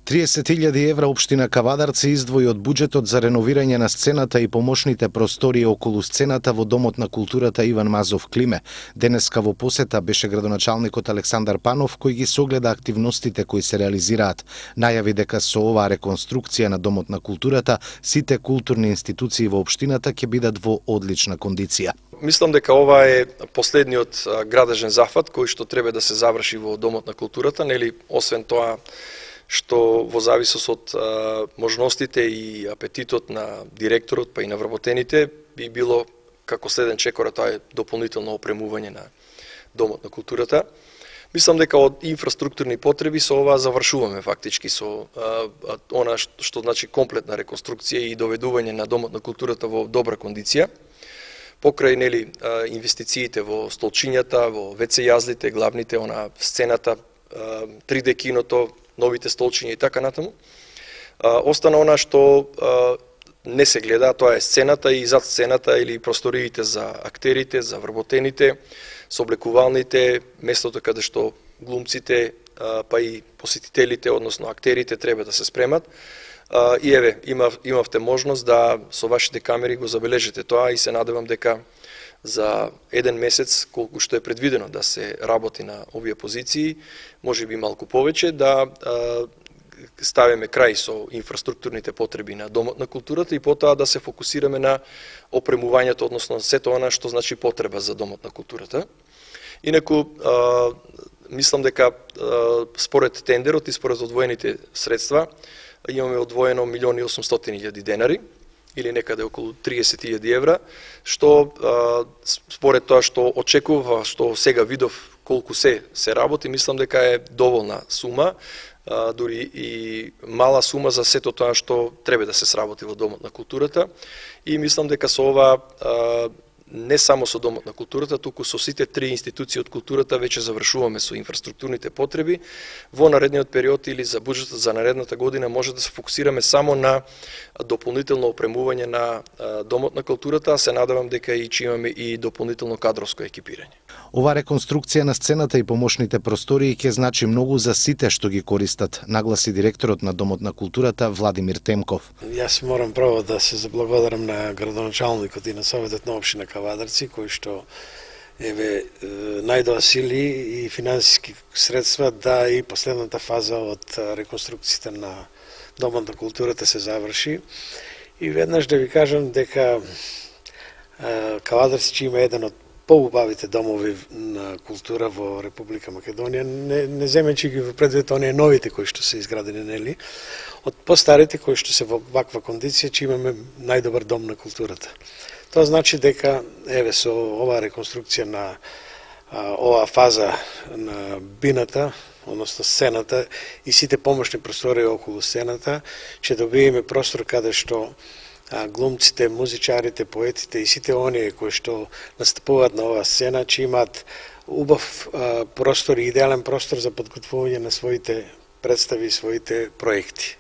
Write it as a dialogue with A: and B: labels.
A: 30.000 евра општина Кавадарци издвои од буџетот за реновирање на сцената и помошните простории околу сцената во Домот на културата Иван Мазов Климе. Денеска во посета беше градоначалникот Александар Панов, кој ги согледа активностите кои се реализираат. Најави дека со оваа реконструкција на Домот на културата сите културни институции во општината ќе бидат во одлична кондиција.
B: Мислам дека ова е последниот градежен зафат кој што треба да се заврши во Домот на културата, нели, освен тоа што во зависност од можностите и апетитот на директорот па и на вработените би било како следен чекор, тоа е дополнително опремување на Домот на културата. Мислам дека од инфраструктурни потреби со ова завршуваме фактички со она што значи комплетна реконструкција и доведување на Домот на културата во добра кондиција. Покрај нели инвестициите во столчињата, во WC јазлите, главните, сцената, 3D киното, новите столчиња и така натаму. Остана она што не се гледа, тоа е сцената и зад сцената или просториите за актерите, за вработените, соблекувалните, местото каде што глумците па и посетителите, односно актерите треба да се спремат. И еве, имавте можност да со вашите камери го забележите тоа и се надевам дека за еден месец, колку што е предвидено да се работи на овие позиции, може би малку повеќе, да ставиме крај со инфраструктурните потреби на Домот на културата и потоа да се фокусираме на опремувањето, односно сето она што значи потреба за Домот на културата. Инаку, мислам дека според тендерот и според одвоените средства, имаме одвоено 1.800.000 денари, или некаде околу 30.000 евра, што според тоа што очекува, што сега видов колку се работи, мислам дека е доволна сума, дури и мала сума за сето тоа што треба да се сработи во Домот на културата. И мислам дека со ова не само со Домот на културата, туку со сите три институции од културата веќе завршуваме со инфраструктурните потреби. Во наредниот период или за буџетот за наредната година може да се фокусираме само на дополнително опремување на Домот на културата, а се надевам дека и ќе имаме и дополнително кадровско екипирање.
A: Ова реконструкција на сцената и помошните простории ќе значи многу за сите што ги користат, нагласи директорот на Домот на културата Владимир Темков.
C: Јас морам прво да се заблагодарам на градоначалникот и на Советот на општина Кавадарци, кој што еве најдоа сили и финансиски средства да и последната фаза од реконструкцијата на Домот на културата се заврши. И веднаш да ви кажам дека Кавадарци ќе има еден од поубавите домови на култура во Република Македонија, не земејќи ги во предвид оние новите кои што се изградени, нели? Од постарите кои што се во ваква кондиција ќе имаме најдобар дом на културата. Тоа значи дека еве со оваа реконструкција на оваа фаза на бината, односно сцената и сите помошни простори околу сцената, ќе добиеме простор каде што глумците, музичарите, поетите и сите оние кои што настапуваат на оваа сцена ќе имаат убав простор и идеален простор за подготвување на своите представи и своите проекти.